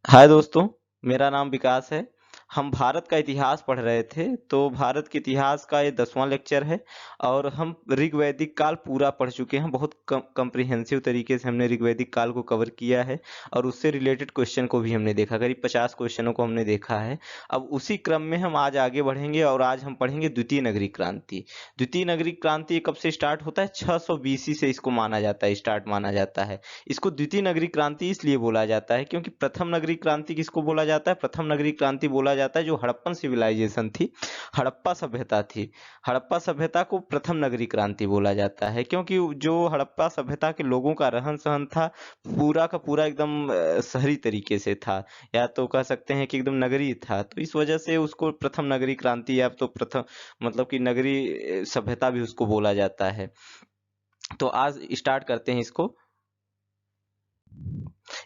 हाय दोस्तों, मेरा नाम विकास है। हम भारत का इतिहास पढ़ रहे थे, तो भारत के इतिहास का ये 10वां लेक्चर है और हम ऋग्वैदिक काल पूरा पढ़ चुके हैं। बहुत कम्प्रिहेंसिव तरीके से हमने ऋग्वैदिक काल को कवर किया है और उससे रिलेटेड क्वेश्चन को भी हमने देखा। करीब 50 क्वेश्चनों को हमने देखा है। अब उसी क्रम में हम आज आगे बढ़ेंगे और आज हम पढ़ेंगे द्वितीय नगरी क्रांति। द्वितीय नगरी क्रांति कब से स्टार्ट होता है? 600 बीसी से इसको माना जाता है, स्टार्ट माना जाता है। इसको द्वितीय नगरी क्रांति इसलिए बोला जाता है क्योंकि प्रथम नगरी क्रांति किसको बोला जाता है? प्रथम नगरी क्रांति बोला जाता है जो हड़प्पन सिविलाइजेशन थी, हड़प्पा सभ्यता थी। हड़प्पा सभ्यता को प्रथम नगरी क्रांति बोला जाता है क्योंकि जो हड़प्पा सभ्यता के लोगों का रहन सहन था पूरा का पूरा एकदम शहरी तरीके से था, या तो कह सकते हैं कि एकदम नगरी था। तो इस वजह से उसको प्रथम नगरी क्रांति या तो प्रथम मतलब कि नगरी सभ्यता भी उसको बोला जाता है। तो आज स्टार्ट करते हैं इसको।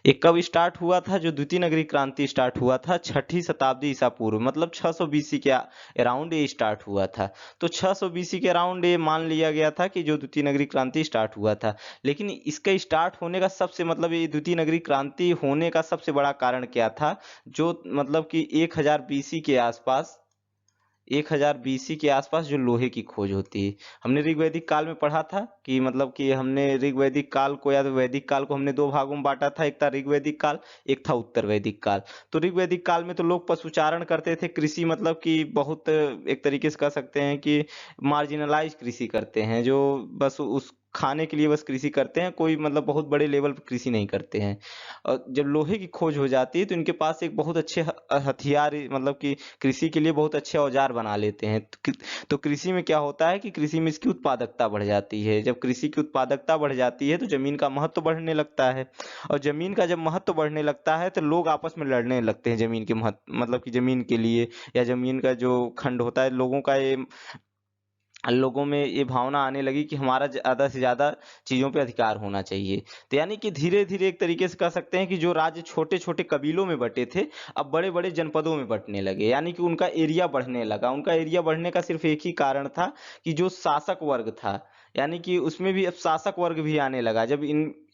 ये कब स्टार्ट हुआ था? जो द्वितीय नगरी क्रांति स्टार्ट हुआ था 6ठी शताब्दी ईसा पूर्व, मतलब 600 बीसी के अराउंड ये स्टार्ट हुआ था। तो 600 बीसी के अराउंड ये मान लिया गया था कि जो द्वितीय नगरी क्रांति स्टार्ट हुआ था। लेकिन इसका स्टार्ट होने का सबसे मतलब ये द्वितीय नगरी क्रांति होने का सबसे बड़ा कारण क्या था? जो मतलब कि 1000 बीसी के आसपास, 1000 बीसी के आसपास जो लोहे की खोज होती है। हमने ऋग्वैदिक काल में पढ़ा था कि मतलब कि हमने ऋग्वैदिक काल को या तो वैदिक काल को हमने दो भागों में बांटा था। एक था ऋग्वैदिक काल, एक था उत्तर वैदिक काल। तो ऋग्वैदिक काल में तो लोग पशुचारण करते थे, कृषि मतलब कि बहुत एक तरीके से कह सकते हैं कि मार्जिनलाइज कृषि करते हैं, जो बस उस खाने के लिए बस कृषि करते हैं, कोई मतलब बहुत बड़े लेवल पर कृषि नहीं करते हैं। और जब लोहे की खोज हो जाती है तो इनके पास एक बहुत अच्छे हथियार, मतलब कि कृषि के लिए बहुत अच्छे औजार बना लेते हैं। तो कृषि में क्या होता है कि कृषि में इसकी उत्पादकता बढ़ जाती है। जब कृषि की उत्पादकता बढ़ जाती है तो जमीन का महत्व बढ़ने लगता है, और जमीन का जब महत्व बढ़ने लगता है तो लोग आपस में लड़ने लगते हैं जमीन के महत्व मतलब कि जमीन के लिए, या जमीन का जो खंड होता है, लोगों में ये भावना आने लगी कि हमारा ज़्यादा से ज़्यादा चीज़ों पे अधिकार होना चाहिए। तो यानी कि धीरे-धीरे एक तरीके से कह सकते हैं कि जो राज्य छोटे-छोटे कबीलों में बँटे थे, अब बड़े-बड़े जनपदों में बँटने लगे। यानी कि उनका एरिया बढ़ने लगा। उनका एरिया बढ़ने का सिर्फ़ एक ही कारण था कि जो शासक वर्ग था, यानी कि उसमें भी अब शासक वर्ग भी आने लगा। जब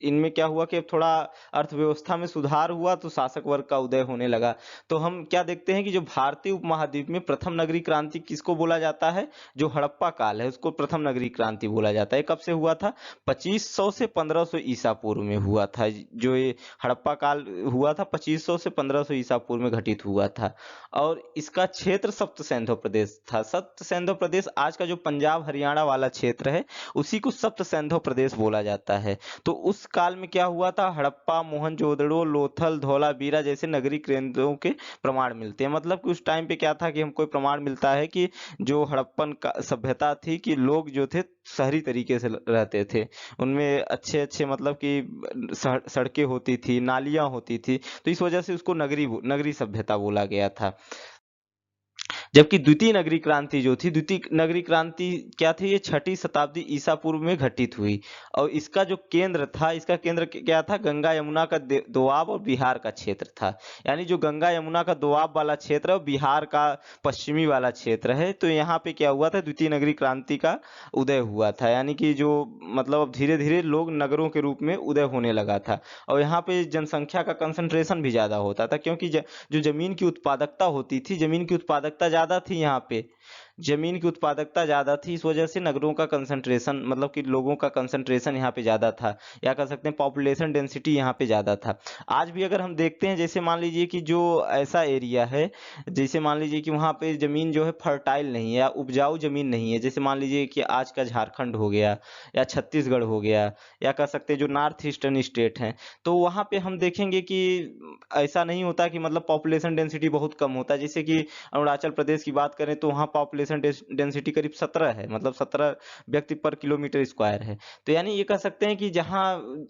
इनमें क्या हुआ कि अब थोड़ा अर्थव्यवस्था में सुधार हुआ तो शासक वर्ग का उदय होने लगा। तो हम क्या देखते हैं कि जो भारतीय उपमहाद्वीप में प्रथम नगरीय क्रांति किसको बोला जाता है? जो हड़प्पा काल है उसको प्रथम नगरीय क्रांति बोला जाता है। कब से हुआ था? 2500 से 1500 ईसा पूर्व में हुआ था। जो ये हड़प्पा काल हुआ था 2500 से 1500 ईसा पूर्व में घटित हुआ था। और इसका क्षेत्र सप्त सिंधु प्रदेश था। सप्त सिंधु प्रदेश आज का जो पंजाब हरियाणा वाला क्षेत्र है उसी को सप्त सिंधु प्रदेश बोला जाता है। तो उस काल में क्या हुआ था? हड़प्पा, मोहनजोदड़ो, लोथल, धौलावीरा जैसे नगरीय केंद्रों के प्रमाण मिलते हैं। मतलब कि उस टाइम पे क्या था कि हमको प्रमाण मिलता है कि जो हड़प्पन का सभ्यता थी कि लोग जो थे शहरी तरीके से रहते थे। उनमें अच्छे-अच्छे मतलब कि सड़कें होती थी, नालियाँ होती थी। तो इस वजह से उसको नगरी सभ्यता बोला गया था। जबकि द्वितीय नगरीय क्रांति जो थी, द्वितीय नगरीय क्रांति क्या थी? ये 6ठी शताब्दी ईसा पूर्व में घटित हुई और इसका जो केंद्र था, इसका केंद्र क्या था? गंगा यमुना का दोआब और बिहार का क्षेत्र था। यानी जो गंगा यमुना का दोआब वाला क्षेत्र और बिहार का पश्चिमी वाला क्षेत्र है, तो यहाँ पे क्या हुआ था? द्वितीय नगरीय क्रांति का उदय हुआ था। यानी कि जो मतलब अब धीरे धीरे लोग नगरों के रूप में उदय होने लगा था, और यहाँ पे जनसंख्या का कंसंट्रेशन भी ज़्यादा होता था क्योंकि जो जमीन की उत्पादकता होती थी, जमीन की उत्पादकता ज़्यादा थी यहाँ पे, जमीन की उत्पादकता ज़्यादा थी। इस वजह से नगरों का कंसंट्रेशन मतलब कि लोगों का कंसंट्रेशन यहाँ पे ज़्यादा था, या कह सकते हैं पॉपुलेशन डेंसिटी यहाँ पे ज़्यादा था। आज भी अगर हम देखते हैं, जैसे मान लीजिए कि जो ऐसा एरिया है, जैसे मान लीजिए कि वहाँ पे ज़मीन जो है फर्टाइल नहीं है या उपजाऊ ज़मीन नहीं है, जैसे मान लीजिए कि आज का झारखंड हो गया या छत्तीसगढ़ हो गया, या कह सकते हैं जो नॉर्थ ईस्टर्न स्टेट हैं, तो वहाँ पे हम देखेंगे कि ऐसा नहीं होता कि मतलब पॉपुलेशन डेंसिटी बहुत कम होता है। जैसे कि अरुणाचल प्रदेश की बात करें तो वहाँ पॉपुलेशन डेंसिटी करीब 17 है, मतलब 17 व्यक्ति पर किलोमीटर स्क्वायर है। तो यानी ये कह सकते हैं कि जहाँ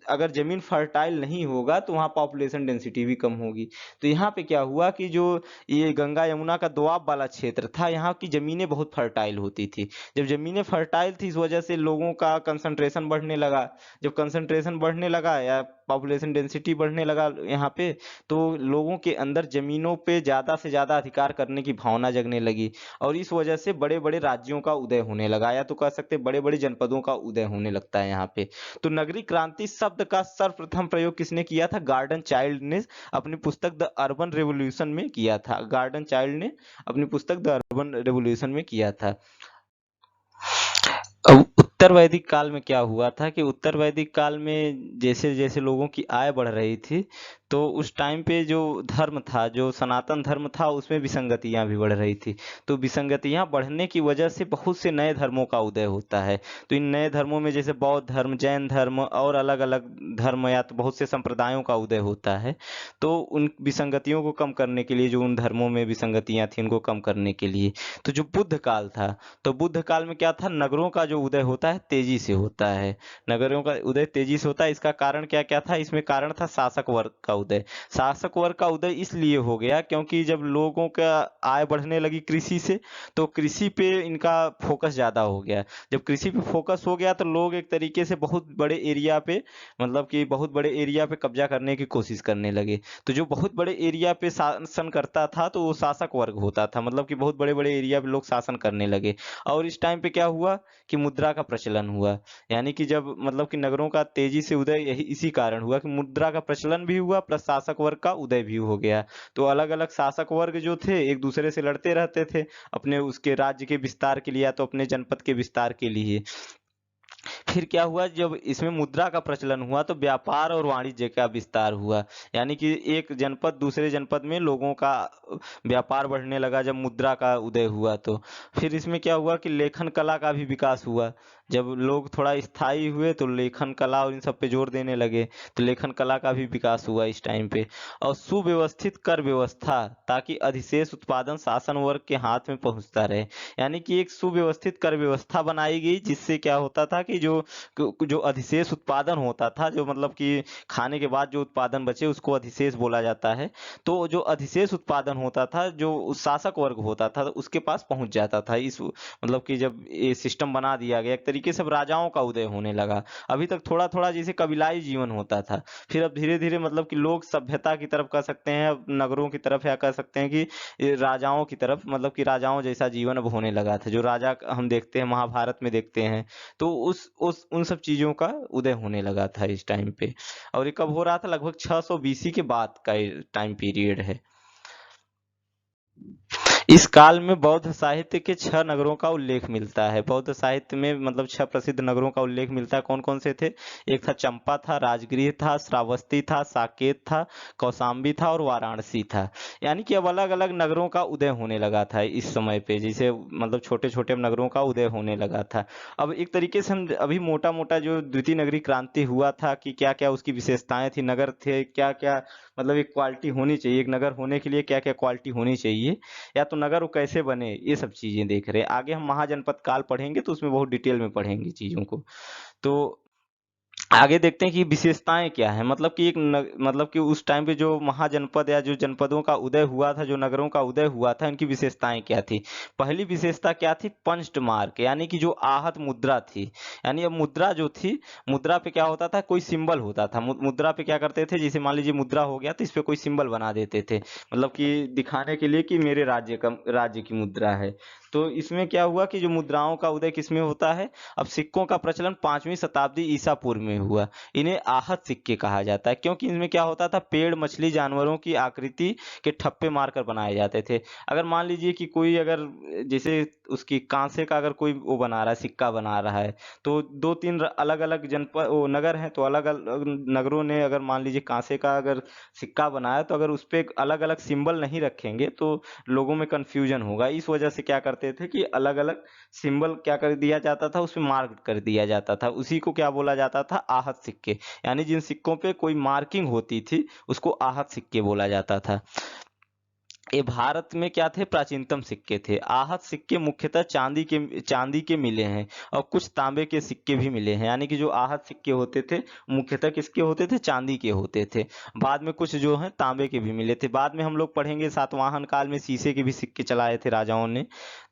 अगर जमीन फर्टाइल नहीं होगा तो वहाँ पॉपुलेशन डेंसिटी भी कम होगी। तो यहाँ पे क्या हुआ कि जो ये गंगा यमुना का दोआब वाला क्षेत्र था, यहाँ की जमीनें बहुत फर्टाइल होती थी। जब जमीनें फर्टाइल थी इस वजह से लोगों का कंसंट्रेशन बढ़ने लगा। जब कंसंट्रेशन बढ़ने लगा या पॉपुलेशन डेंसिटी बढ़ने लगा यहाँ पे, तो लोगों के अंदर जमीनों पे ज़्यादा से ज़्यादा अधिकार करने की भावना जगने लगी, और इस वजह से बड़े बड़े राज्यों का उदय होने लगा, या तो कह सकते बड़े बड़े जनपदों का उदय होने लगता है यहाँ पे। तो नगरीय क्रांति शब्द का सर्वप्रथम प्रयोग किसने किया था? गार्डन चाइल्ड ने अपनी पुस्तक द अर्बन रेवोल्यूशन में किया था। गार्डन चाइल्ड ने अपनी पुस्तक द अर्बन रेवोल्यूशन में किया था। अब उत्तर वैदिक काल में क्या हुआ था कि उत्तर वैदिक काल में जैसे जैसे लोगों की आय बढ़ रही थी, तो उस टाइम पे जो धर्म था, जो सनातन धर्म था, उसमें विसंगतियां भी बढ़ रही थी। तो विसंगतियां बढ़ने की वजह से बहुत से नए धर्मों का उदय होता है। तो इन नए धर्मों में जैसे बौद्ध धर्म, जैन धर्म और अलग अलग धर्म या तो बहुत से संप्रदायों का उदय होता है। तो उन विसंगतियों को कम करने के लिए, जो उन धर्मों में विसंगतियां थी उनको कम करने के लिए, तो जो बुद्ध काल था, तो बुद्ध काल में क्या था? नगरों का जो उदय होता है तेजी से होता है। नगरों का उदय तेजी से होता है। इसका कारण क्या क्या था? इसमें कारण था शासक वर्ग का उदय। शासक वर्ग का उदय इसलिए हो गया क्योंकि जब लोगों का आय बढ़ने लगी कृषि से, तो कृषि पे इनका फोकस ज्यादा हो गया। जब कृषि पे फोकस हो गया तो लोग एक तरीके से बहुत बड़े एरिया पे, मतलब कि बहुत बड़े एरिया पे कब्जा करने की कोशिश करने लगे। तो जो बहुत बड़े एरिया पे शासन करता था तो वो शासक वर्ग होता था, मतलब कि बहुत बड़े बड़े एरिया पे लोग शासन करने लगे। और इस टाइम पे क्या हुआ कि मुद्रा का प्रचलन हुआ। यानी कि जब मतलब कि नगरों का तेजी से उदय यही इसी कारण हुआ कि मुद्रा का प्रचलन भी हुआ प्लस शासक वर्ग का उदय भी हो गया। तो अलग अलग शासक वर्ग जो थे एक दूसरे से लड़ते रहते थे अपने उसके राज्य के विस्तार के लिए या तो अपने जनपद के विस्तार के लिए। फिर क्या हुआ, जब इसमें मुद्रा का प्रचलन हुआ तो व्यापार और वाणिज्य का विस्तार हुआ। यानी कि एक जनपद दूसरे जनपद में लोगों का व्यापार बढ़ने लगा जब मुद्रा का उदय हुआ। तो फिर इसमें क्या हुआ कि लेखन कला का भी विकास हुआ। जब लोग थोड़ा स्थायी हुए तो लेखन कला और इन सब पे जोर देने लगे, तो लेखन कला का भी विकास हुआ इस टाइम पे। और सुव्यवस्थित कर व्यवस्था, ताकि अधिशेष उत्पादन शासन वर्ग के हाथ में पहुंचता रहे। यानी कि एक सुव्यवस्थित कर व्यवस्था बनाई गई, जिससे क्या होता था कि जो अधिशेष उत्पादन होता था, जो मतलब कि खाने के बाद जो उत्पादन बचे उसको अधिशेष बोला जाता है। तो जो अधिशेष उत्पादन होता था जो शासक वर्ग होता था उसके पास पहुंच जाता था। इस मतलब कि जब ये सिस्टम बना दिया गया एक तरीके से, अब राजाओं का उदय होने लगा। अभी तक थोड़ा थोड़ा जैसे कबीलाई जीवन होता था, फिर अब धीरे धीरे मतलब कि लोग सभ्यता की तरफ कह सकते हैं, अब नगरों की तरफ, या कह सकते हैं कि ये राजाओं की तरफ, मतलब कि राजाओं जैसा जीवन अब होने लगा था। जो राजा हम देखते हैं महाभारत में देखते हैं, तो उस उन सब चीजों का उदय होने लगा था इस टाइम पे। और ये कब हो रहा था? लगभग 600 बीसी के बाद का टाइम पीरियड है। इस काल में बौद्ध साहित्य के 6 नगरों का उल्लेख मिलता है। बौद्ध साहित्य में मतलब 6 प्रसिद्ध नगरों का उल्लेख मिलता है। कौन कौन से थे? एक था चंपा था, राजगृह था, श्रावस्ती था, साकेत था, कौशाम्बी था और वाराणसी था। यानी कि अब अलग अलग नगरों का उदय होने लगा था इस समय पे, जिसे मतलब छोटे छोटे नगरों का उदय होने लगा था। अब एक तरीके से हम अभी मोटा मोटा जो द्वितीय नगरीय क्रांति हुआ था कि क्या क्या उसकी विशेषताएं थी, नगर थे क्या क्या, मतलब एक क्वालिटी होनी चाहिए, एक नगर होने के लिए क्या क्या क्वालिटी होनी चाहिए, या तो नगर वो कैसे बने, ये सब चीजें देख रहे हैं। आगे हम महाजनपद काल पढ़ेंगे तो उसमें बहुत डिटेल में पढ़ेंगे चीजों को। तो आगे देखते हैं कि विशेषताएं क्या है। मतलब कि मतलब कि उस टाइम पे जो महाजनपद या जो जनपदों का उदय हुआ था, जो नगरों का उदय हुआ था, इनकी विशेषताएं क्या थी? पहली विशेषता क्या थी? पंच्ड मार्क, यानी कि जो आहत मुद्रा थी। यानी अब मुद्रा जो थी, मुद्रा पे क्या होता था? कोई सिंबल होता था। मुद्रा पे क्या करते थे? जैसे मान लीजिए मुद्रा हो गया तो इस पे कोई सिंबल बना देते थे, मतलब कि दिखाने के लिए कि मेरे राज्य की मुद्रा है। तो इसमें क्या हुआ कि जो मुद्राओं का उदय किसमें होता है? अब सिक्कों का प्रचलन 5वीं शताब्दी ईसा पूर्व में हुआ। इन्हें आहत सिक्के कहा जाता है, क्योंकि इनमें क्या होता था? पेड़, मछली, जानवरों की आकृति के ठप्पे मारकर बनाए जाते थे। अगर मान लीजिए कि कोई अगर जैसे उसकी कांसे का अगर कोई वो बना रहा है, सिक्का बना रहा है, तो दो तीन अलग अलग जनपद वो नगर हैं, तो अलग अलग नगरों ने अगर मान लीजिए कांसे का अगर सिक्का बनाया, तो अगर उस पर अलग अलग सिंबल नहीं रखेंगे तो लोगों में कंफ्यूजन होगा। इस वजह से क्या करते थे कि अलग अलग सिंबल क्या कर दिया जाता था, उसमें मार्क कर दिया जाता था। उसी को क्या बोला जाता था? आहत सिक्के। यानी जिन सिक्कों पे कोई मार्किंग होती थी उसको आहत सिक्के बोला जाता था। ये भारत में क्या थे, प्राचीनतम सिक्के थे। आहत सिक्के मुख्यतः चांदी के मिले हैं, और कुछ तांबे के सिक्के भी मिले हैं। यानी कि जो आहत सिक्के होते थे मुख्यतः किसके होते थे, चांदी के होते थे। बाद में कुछ जो है तांबे के भी मिले थे। बाद में हम लोग पढ़ेंगे सातवाहन काल में शीशे के भी सिक्के चलाए थे राजाओं ने।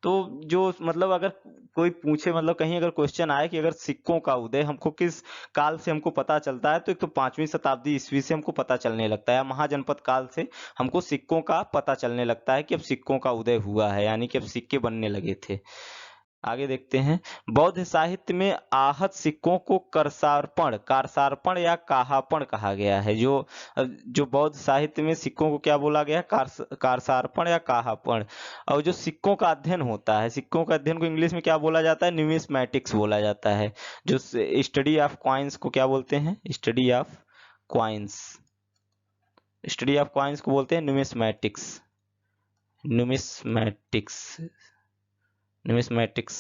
तो जो मतलब अगर कोई पूछे, मतलब कहीं अगर क्वेश्चन आए कि अगर सिक्कों का उदय हमको किस काल से हमको पता चलता है, तो एक तो 5वीं शताब्दी ईस्वी से हमको पता चलने लगता है। महाजनपद काल से हमको सिक्कों का पता चलने लगता है कि अब सिक्कों का उदय हुआ है, यानी कि अब सिक्के बनने लगे थे। आगे देखते हैं। बौद्ध साहित्य में आहत सिक्कों को कारसार्पण या काहापण कहा गया है। जो बौद्ध साहित्य में सिक्कों को क्या बोला गया है, कारसार्पण या काहापण। और जो सिक्कों का अध्ययन होता है, सिक्कों का अध्ययन को इंग्लिश में क्या बोला जाता है, न्यूमिस्मैटिक्स बोला जाता है। जो स्टडी ऑफ कॉइन्स को क्या बोलते हैं, कॉइन्स स्टडी ऑफ कॉइन्स को बोलते हैं न्यूमिस्मैटिक्स। न्यूमिस्मैटिक्स न्यूमिस्मैटिक्स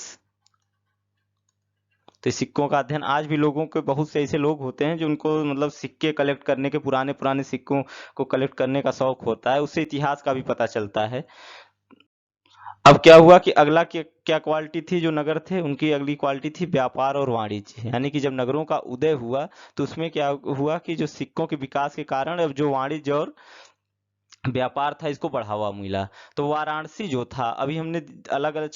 तो सिक्कों का अध्ययन आज भी लोगों के, बहुत से ऐसे लोग होते हैं जो उनको मतलब सिक्के कलेक्ट करने के, पुराने पुराने सिक्कों को कलेक्ट करने का शौक होता है। उससे इतिहास का भी पता चलता है। अब क्या हुआ कि अगला क्या क्या क्वालिटी थी, जो नगर थे उनकी अगली क्वालिटी थी व्यापार और वाणिज्य। यानी कि जब नगरों का उदय हुआ तो उसमें क्या हुआ कि जो सिक्कों के विकास के कारण अब जो वाणिज्य और व्यापार था इसको बढ़ावा मिला। तो वाराणसी जो था, अभी हमने अलग अलग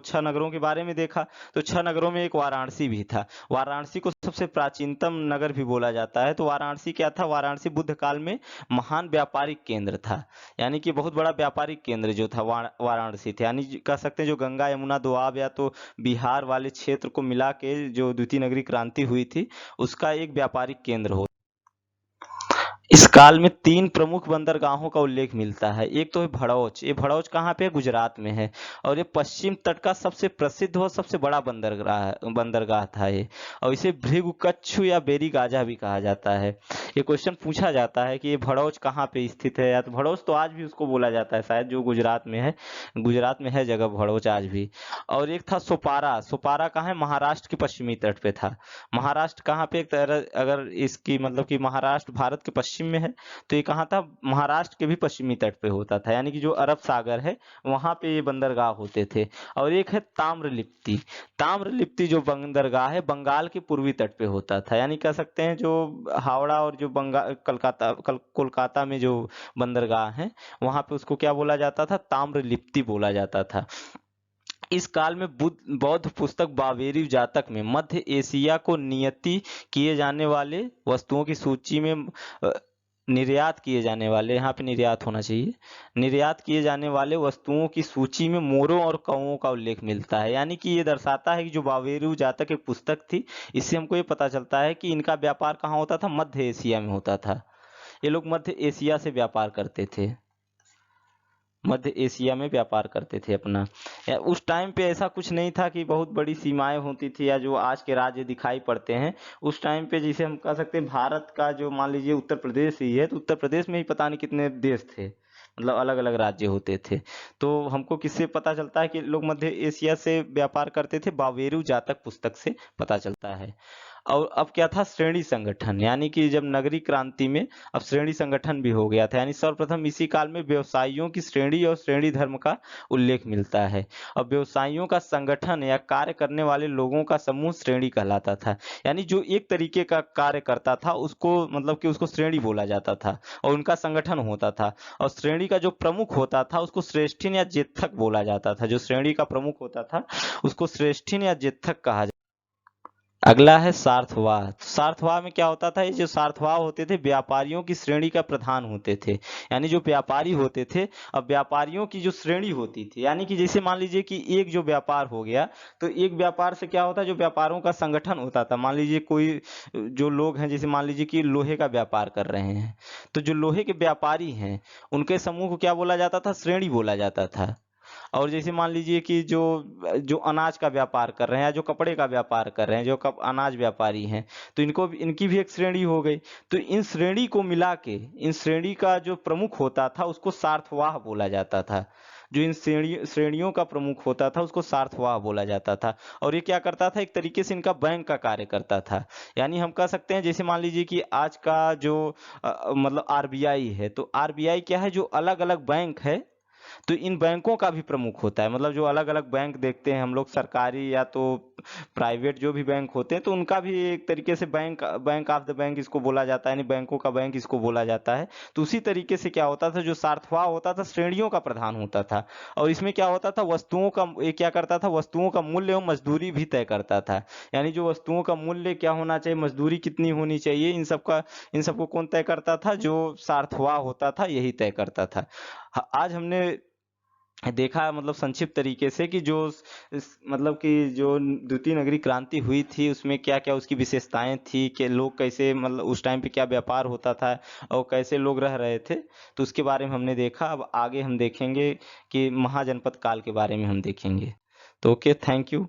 6 नगरों के बारे में देखा, तो 6 नगरों में एक वाराणसी भी था। वाराणसी को सबसे प्राचीनतम नगर भी बोला जाता है। तो वाराणसी क्या था, वाराणसी बुद्ध काल में महान व्यापारिक केंद्र था। यानी कि बहुत बड़ा व्यापारिक केंद्र जो था वाराणसी था। यानी कह सकते हैं जो गंगा यमुना दोआब या तो बिहार वाले क्षेत्र को मिला के जो द्वितीय नगरी क्रांति हुई थी, उसका एक व्यापारिक केंद्र हो। इस काल में 3 प्रमुख बंदरगाहों का उल्लेख मिलता है। एक तो है भड़ौच। ये भड़ौच कहाँ पे है, गुजरात में है। और ये पश्चिम तट का सबसे प्रसिद्ध और सबसे बड़ा बंदरगाह था ये। और इसे भृगु या बेरी गाजा भी कहा जाता है। ये क्वेश्चन पूछा जाता है कि ये भड़ौच कहाँ पे स्थित है, या तो भड़ौच तो आज भी उसको बोला जाता है शायद, जो गुजरात में है जगह भड़ौच आज भी। और एक था सोपारा। सोपारा कहाँ है, महाराष्ट्र के पश्चिमी तट पे था। महाराष्ट्र कहाँ पे, एक तरह अगर इसकी मतलब कि महाराष्ट्र भारत के पश्चिम में है, तो ये कहाँ था, महाराष्ट्र के भी पश्चिमी तट पे होता था। यानी कि जो अरब सागर है वहां पे ये बंदरगाह होते थे। और एक है ताम्रलिप्ति। ताम्रलिप्ति जो बंदरगाह है बंगाल के पूर्वी तट पे होता था। यानी कह सकते हैं जो हावड़ा और जो बंगाल कोलकाता में जो बंदरगाह है वहां पे उसको क्या बोला जाता था, ताम्रलिप्ति बोला जाता था। इस काल में बौद्ध पुस्तक बाबेरी जातक में मध्य एशिया को नियति किए जाने वाले वस्तुओं की सूची में निर्यात किए जाने वाले, यहाँ पे निर्यात होना चाहिए, निर्यात किए जाने वाले वस्तुओं की सूची में मोरों और कौओं का उल्लेख मिलता है। यानी कि ये दर्शाता है कि जो बाबेरू जातक एक पुस्तक थी, इससे हमको ये पता चलता है कि इनका व्यापार कहाँ होता था, मध्य एशिया में होता था। ये लोग मध्य एशिया से व्यापार करते थे, मध्य एशिया में व्यापार करते थे अपना। उस टाइम पे ऐसा कुछ नहीं था कि बहुत बड़ी सीमाएं होती थी या जो आज के राज्य दिखाई पड़ते हैं। उस टाइम पे जैसे हम कह सकते हैं भारत का जो मान लीजिए उत्तर प्रदेश ही है, तो उत्तर प्रदेश में ही पता नहीं कितने देश थे, मतलब अलग अलग राज्य होते थे। तो हमको किससे पता चलता है कि लोग मध्य एशिया से व्यापार करते थे, बावेरू जातक पुस्तक से पता चलता है। और अब क्या था, श्रेणी संगठन। यानी कि जब नगरी क्रांति में अब श्रेणी संगठन भी हो गया था। यानी सर्वप्रथम इसी काल में व्यवसायियों की श्रेणी और श्रेणी धर्म का उल्लेख मिलता है। और व्यवसायियों का संगठन या कार्य करने वाले लोगों का समूह श्रेणी कहलाता था। यानी जो एक तरीके का कार्य करता था उसको मतलब कि उसको श्रेणी बोला जाता था, और उनका संगठन होता था। और श्रेणी का जो प्रमुख होता था उसको श्रेष्ठीन या जेत्थक बोला जाता था। जो श्रेणी का प्रमुख होता था उसको श्रेष्ठीन या जेत्थक कहा। अगला है सार्थवाह। तो सार्थवाह में क्या होता था, ये जो सार्थवाह होते थे व्यापारियों की श्रेणी का प्रधान होते थे। यानी जो व्यापारी होते थे, अब व्यापारियों की जो श्रेणी होती थी, यानी कि जैसे मान लीजिए कि एक जो व्यापार हो गया, तो एक व्यापार से क्या होता है, जो व्यापारों का संगठन होता था। मान लीजिए कोई जो लोग हैं, जैसे मान लीजिए कि लोहे का व्यापार कर रहे हैं, तो जो लोहे के व्यापारी हैं उनके समूह को क्या बोला जाता था, श्रेणी बोला जाता था। और जैसे मान लीजिए कि जो जो अनाज का व्यापार कर रहे हैं या जो कपड़े का व्यापार कर रहे हैं, जो अनाज व्यापारी हैं, तो इनकी भी एक श्रेणी हो गई। तो इन श्रेणी को मिला के इन श्रेणी का जो प्रमुख होता था उसको सार्थवाह बोला जाता था। जो इन श्रेणियों का प्रमुख होता था उसको सार्थवाह बोला जाता था। और ये क्या करता था, एक तरीके से इनका बैंक का कार्य करता था। यानी हम कह सकते हैं, जैसे मान लीजिए कि आज का जो मतलब आरबीआई है, तो आरबीआई क्या है, जो अलग अलग बैंक है, तो इन बैंकों का भी प्रमुख होता है। मतलब जो अलग अलग बैंक देखते हैं हम लोग, सरकारी या तो प्राइवेट जो भी बैंक होते हैं, तो उनका भी एक तरीके से bank bank of the bank इसको बोला जाता है, यानी बैंकों का बैंक इसको बोला जाता है। तो उसी तरीके से क्या होता था, जो सार्थवाह होता था श्रेणियों का प्रधान होता था। और इसमें क्या होता था, वस्तुओं का ये क्या करता था, वस्तुओं का मूल्य और मजदूरी भी तय करता था। यानी जो वस्तुओं का मूल्य क्या होना चाहिए, मजदूरी कितनी होनी चाहिए, इन सबको कौन तय करता था, जो सार्थवाह होता था यही तय करता था। आज हमने देखा, मतलब संक्षिप्त तरीके से, कि जो मतलब कि जो द्वितीय नगरी क्रांति हुई थी उसमें क्या क्या उसकी विशेषताएं थी, कि लोग कैसे, मतलब उस टाइम पे क्या व्यापार होता था और कैसे लोग रह रहे थे, तो उसके बारे में हमने देखा। अब आगे हम देखेंगे कि महाजनपद काल के बारे में हम देखेंगे। तो ओके, थैंक यू।